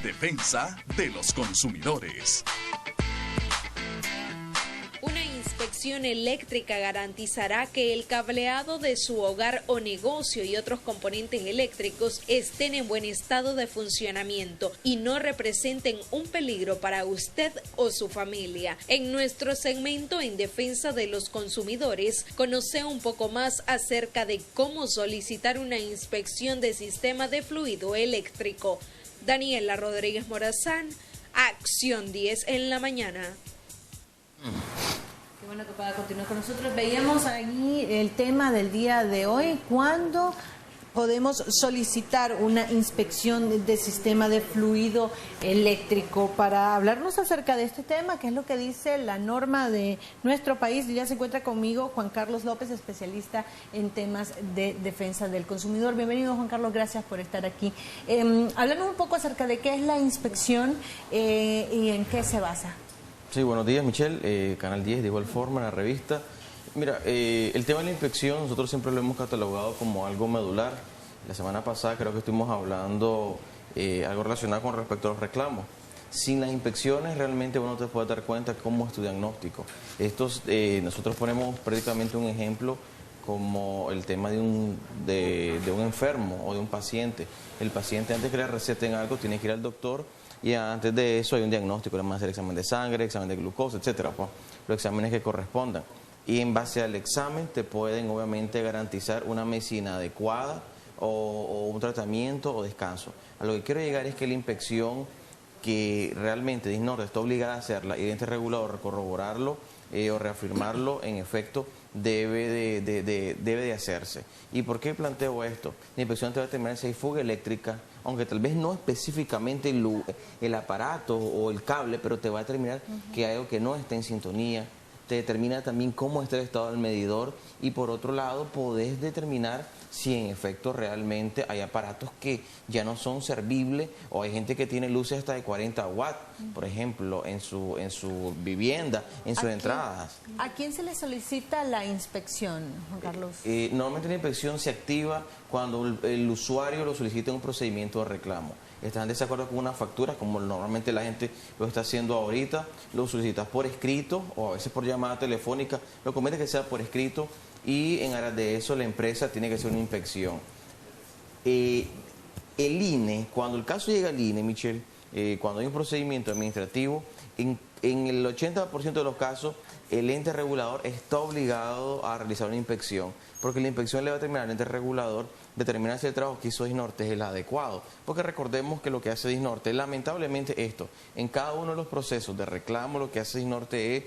defensa de los consumidores. Una inspección eléctrica garantizará que el cableado de su hogar o negocio y otros componentes eléctricos estén en buen estado de funcionamiento y no representen un peligro para usted o su familia. En nuestro segmento En Defensa de los Consumidores, conoce un poco más acerca de cómo solicitar una inspección de sistema de fluido eléctrico. Daniela Rodríguez Morazán, Acción 10 en la mañana. Qué bueno que pueda continuar con nosotros. Veíamos ahí el tema del día de hoy, ¿cuándo podemos solicitar una inspección de sistema de fluido eléctrico? Para hablarnos acerca de este tema, que es lo que dice la norma de nuestro país, ya se encuentra conmigo Juan Carlos López, especialista en temas de defensa del consumidor. Bienvenido, Juan Carlos, gracias por estar aquí. Háblanos un poco acerca de qué es la inspección y en qué se basa. Sí, buenos días, Michelle, Canal 10, de igual forma, la revista. Mira, el tema de la inspección nosotros siempre lo hemos catalogado como algo medular. La semana pasada creo que estuvimos hablando algo relacionado con respecto a los reclamos. Sin las inspecciones realmente uno te puede dar cuenta cómo es tu diagnóstico. Nosotros ponemos prácticamente un ejemplo como el tema de un enfermo o de un paciente. El paciente, antes que le receten algo, tiene que ir al doctor. Y antes de eso hay un diagnóstico, le van a hacer examen de sangre, examen de glucosa, etcétera, pues, los exámenes que correspondan. Y en base al examen te pueden obviamente garantizar una medicina adecuada o un tratamiento o descanso. A lo que quiero llegar es que la inspección que realmente DISNORTE está obligada a hacerla y el ente regulador corroborarlo o reafirmarlo, en efecto, debe de hacerse. ¿Y por qué planteo esto? La inspección te va a determinar si hay fuga eléctrica, aunque tal vez no específicamente el aparato o el cable, pero te va a determinar que hay algo que no está en sintonía. Te determina también cómo está el estado del medidor y por otro lado podés determinar si en efecto realmente hay aparatos que ya no son servibles o hay gente que tiene luces hasta de 40 watts, por ejemplo, en su vivienda, en sus entradas. ¿A quién se le solicita la inspección, Juan Carlos? Normalmente la inspección se activa cuando el usuario lo solicita en un procedimiento de reclamo. Estás en desacuerdo con una factura, como normalmente la gente lo está haciendo ahorita, lo solicitas por escrito o a veces por llamada telefónica, lo conviene que sea por escrito y en aras de eso la empresa tiene que hacer una inspección. El INE, cuando el caso llega al INE, Michelle, cuando hay un procedimiento administrativo, en el 80% de los casos el ente regulador está obligado a realizar una inspección, porque la inspección le va a determinar al ente regulador determinar si el trabajo que hizo DISNORTE es el adecuado. Porque recordemos que lo que hace DISNORTE, lamentablemente esto, en cada uno de los procesos de reclamo lo que hace DISNORTE es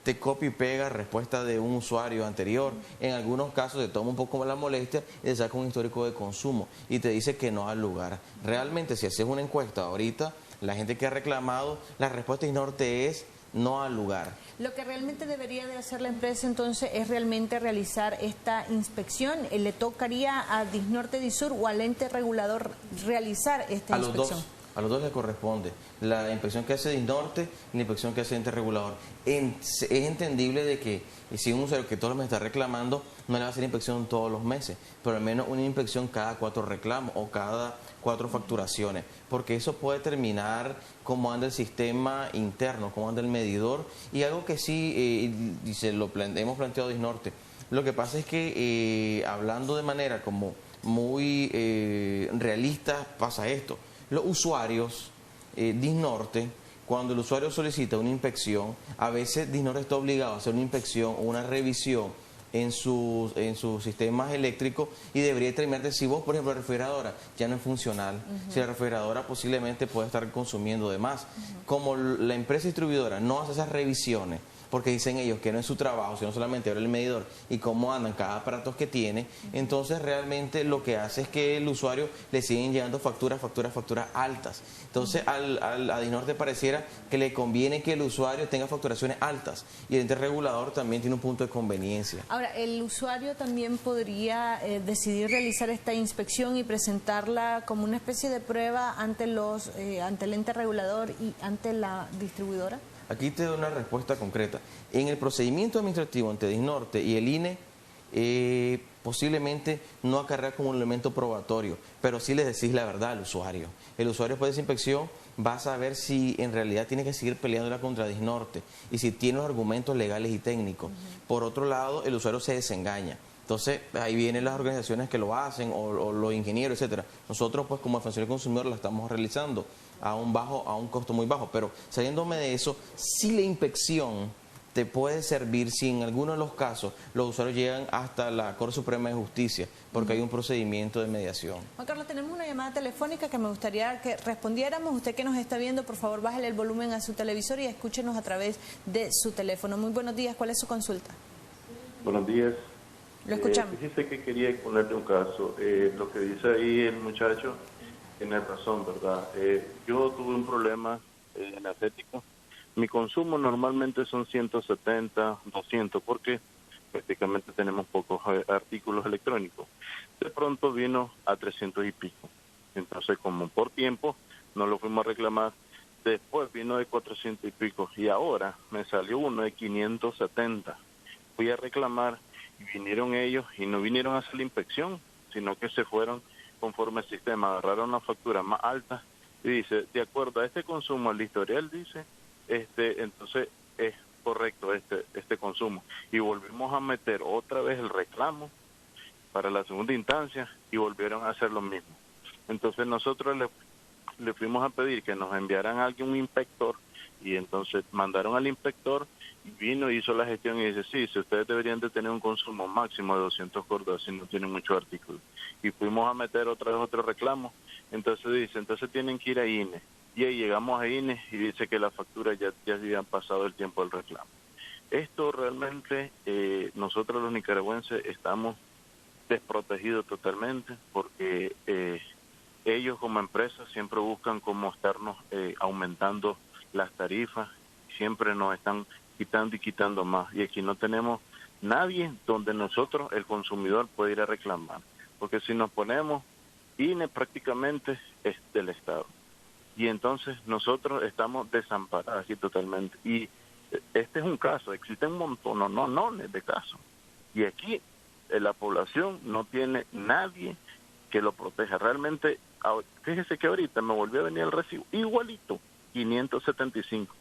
te copia y pega respuesta de un usuario anterior. En algunos casos te toma un poco la molestia y te saca un histórico de consumo y te dice que no al lugar. Realmente si haces una encuesta ahorita, la gente que ha reclamado, la respuesta de DISNORTE es no al lugar. Lo que realmente debería de hacer la empresa entonces es realmente realizar esta inspección. ¿Le tocaría a DISNORTE DISUR o al ente regulador realizar esta inspección? A los dos les corresponde. La inspección que hace DISNORTE y la inspección que hace el ente regulador. Es entendible de que si un usuario que todos los meses está reclamando, no le va a hacer inspección todos los meses, pero al menos una inspección cada 4 reclamos o cada 4 facturaciones, porque eso puede determinar cómo anda el sistema interno, cómo anda el medidor, y algo que sí, hemos planteado DISNORTE. Lo que pasa es que hablando de manera como muy realista pasa esto. Los usuarios, DISNORTE, cuando el usuario solicita una inspección, a veces DISNORTE está obligado a hacer una inspección o una revisión en sus sistemas eléctricos y debería determinarte si vos, por ejemplo, la refrigeradora ya no es funcional, si la refrigeradora posiblemente puede estar consumiendo de más. Como la empresa distribuidora no hace esas revisiones, porque dicen ellos que no es su trabajo, sino solamente ver el medidor y cómo andan cada aparato que tiene, entonces realmente lo que hace es que el usuario le siguen llegando facturas altas. Entonces a DISNORTE pareciera que le conviene que el usuario tenga facturaciones altas y el ente regulador también tiene un punto de conveniencia. Ahora, el usuario también podría decidir realizar esta inspección y presentarla como una especie de prueba ante el ente regulador y ante la distribuidora. Aquí te doy una respuesta concreta. En el procedimiento administrativo ante DISNORTE y el INE, posiblemente no acarrea como un elemento probatorio, pero sí le decís la verdad al usuario. El usuario después de esa inspección va a saber si en realidad tiene que seguir peleándola contra Disnorte y si tiene los argumentos legales y técnicos. Por otro lado, el usuario se desengaña. Entonces, ahí vienen las organizaciones que lo hacen o los ingenieros, etcétera. Nosotros, pues, como Defensor del Consumidor, la estamos realizando a un costo muy bajo. Pero, saliéndome de eso, si la inspección te puede servir si en alguno de los casos los usuarios llegan hasta la Corte Suprema de Justicia, porque hay un procedimiento de mediación. Juan Carlos, tenemos una llamada telefónica que me gustaría que respondiéramos. Usted que nos está viendo, por favor, bájele el volumen a su televisor y escúchenos a través de su teléfono. Muy buenos días, ¿cuál es su consulta? Buenos días. Lo escuchamos. Fíjese que quería exponerle un caso. Lo que dice ahí el muchacho tiene razón, ¿verdad? Yo tuve un problema energético. Mi consumo normalmente son 170, 200, porque prácticamente tenemos pocos artículos electrónicos. De pronto vino a 300 y pico. Entonces, como por tiempo, no lo fuimos a reclamar. Después vino de 400 y pico. Y ahora me salió uno de 570. Fui a reclamar y vinieron ellos y no vinieron a hacer la inspección, sino que se fueron conforme al sistema, agarraron la factura más alta y dice, de acuerdo a este consumo, el historial dice, entonces es correcto este consumo. Y volvimos a meter otra vez el reclamo para la segunda instancia y volvieron a hacer lo mismo. Entonces nosotros le fuimos a pedir que nos enviaran a alguien, un inspector, y entonces mandaron al inspector y vino, hizo la gestión y dice, sí, si ustedes deberían de tener un consumo máximo de 200 córdobas si no tienen muchos artículos. Y fuimos a meter otra vez otro reclamo, entonces dice, entonces tienen que ir a INE. Y ahí llegamos a INE y dice que la factura ya habían pasado el tiempo del reclamo. Esto realmente, nosotros los nicaragüenses estamos desprotegidos totalmente porque ellos como empresa siempre buscan cómo estarnos aumentando las tarifas, siempre nos están quitando y quitando más. Y aquí no tenemos nadie donde nosotros, el consumidor, puede ir a reclamar. Porque si nos ponemos, INE prácticamente es del Estado. Y entonces nosotros estamos desamparados aquí totalmente. Y este es un caso, existen un montón, no de casos. Y aquí la población no tiene nadie que lo proteja. Realmente, fíjese que ahorita me volvió a venir el recibo, igualito, 575.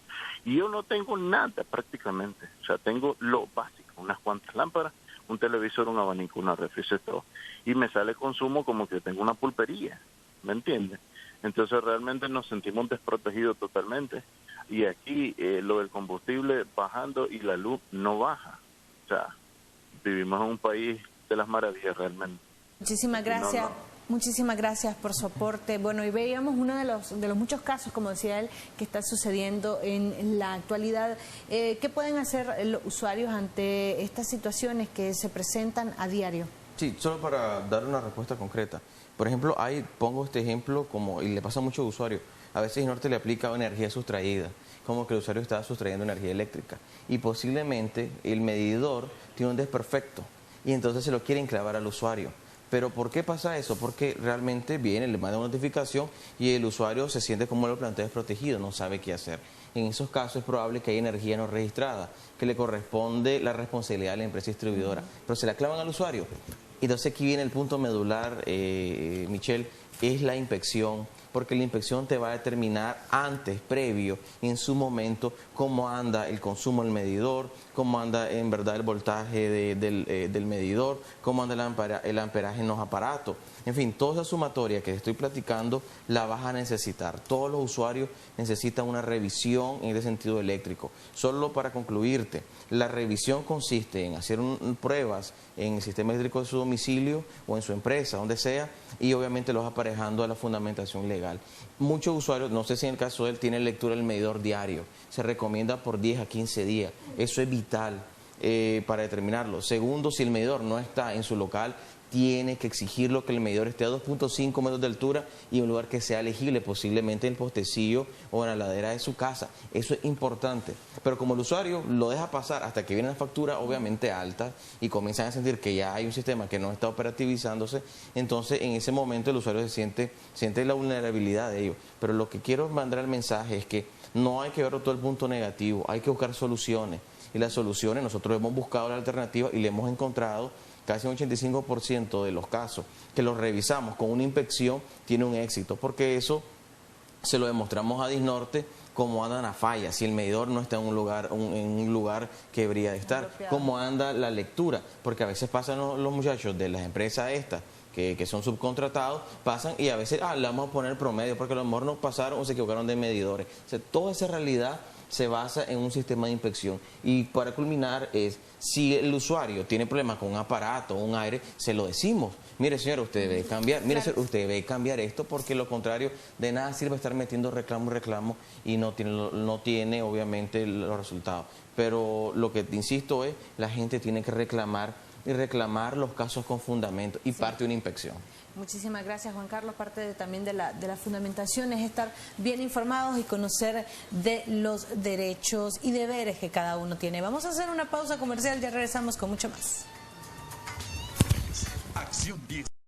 Y yo no tengo nada prácticamente. O sea, tengo lo básico, unas cuantas lámparas, un televisor, un abanico, una refri, todo. Y me sale consumo como que tengo una pulpería, ¿me entiendes? Entonces realmente nos sentimos desprotegidos totalmente. Y aquí lo del combustible bajando y la luz no baja. O sea, vivimos en un país de las maravillas realmente. Muchísimas gracias. Muchísimas gracias por su aporte. Bueno, y veíamos uno de los muchos casos, como decía él, que está sucediendo en la actualidad. ¿Qué pueden hacer los usuarios ante estas situaciones que se presentan a diario? Sí, solo para dar una respuesta concreta. Por ejemplo, pongo este ejemplo y le pasa a muchos usuarios. A veces Norte le aplica energía sustraída, como que el usuario está sustrayendo energía eléctrica. Y posiblemente el medidor tiene un desperfecto y entonces se lo quieren clavar al usuario. ¿Pero por qué pasa eso? Porque realmente le manda una notificación y el usuario se siente, como lo plantea, desprotegido, no sabe qué hacer. En esos casos es probable que haya energía no registrada, que le corresponde la responsabilidad de la empresa distribuidora, pero se la clavan al usuario. Entonces aquí viene el punto medular, Michelle, es la inspección, porque la inspección te va a determinar antes, previo, en su momento, cómo anda el consumo del medidor, cómo anda en verdad el voltaje del medidor, cómo anda el amperaje en los aparatos. En fin, toda esa sumatoria que estoy platicando la vas a necesitar. Todos los usuarios necesitan una revisión en el sentido eléctrico. Solo para concluirte, la revisión consiste en hacer pruebas en el sistema eléctrico de su domicilio o en su empresa, donde sea, y obviamente los aparejando a la fundamentación legal. Muchos usuarios, no sé si en el caso de él, tienen lectura del medidor diario. Se recomienda por 10 a 15 días. Eso es vital para determinarlo. Segundo, si el medidor no está en su local, tiene que exigirlo que el medidor esté a 2.5 metros de altura y en un lugar que sea legible, posiblemente en el postecillo o en la ladera de su casa. Eso es importante. Pero como el usuario lo deja pasar hasta que viene la factura obviamente alta y comienzan a sentir que ya hay un sistema que no está operativizándose, entonces en ese momento el usuario siente la vulnerabilidad de ello. Pero lo que quiero mandar el mensaje es que no hay que ver todo el punto negativo, hay que buscar soluciones. Y las soluciones, nosotros hemos buscado la alternativa y le hemos encontrado casi un 85% de los casos que los revisamos con una inspección tiene un éxito, porque eso se lo demostramos a Disnorte cómo andan a falla, si el medidor no está en un lugar que debería de estar, cómo anda la lectura, porque a veces pasan los muchachos de las empresas estas, que son subcontratados, pasan y a veces, le vamos a poner promedio, porque a lo mejor no pasaron o se equivocaron de medidores. O sea, toda esa realidad se basa en un sistema de inspección. Y para culminar es, si el usuario tiene problemas con un aparato o un aire, se lo decimos. Mire, señora, usted debe cambiar, mire, señor, usted debe cambiar esto, porque lo contrario, de nada sirve estar metiendo reclamo y no tiene obviamente los resultados. Pero lo que te insisto es, la gente tiene que reclamar y reclamar los casos con fundamento y parte de una inspección. Muchísimas gracias, Juan Carlos. Parte también de la fundamentación es estar bien informados y conocer de los derechos y deberes que cada uno tiene. Vamos a hacer una pausa comercial, ya regresamos con mucho más. Acción 10.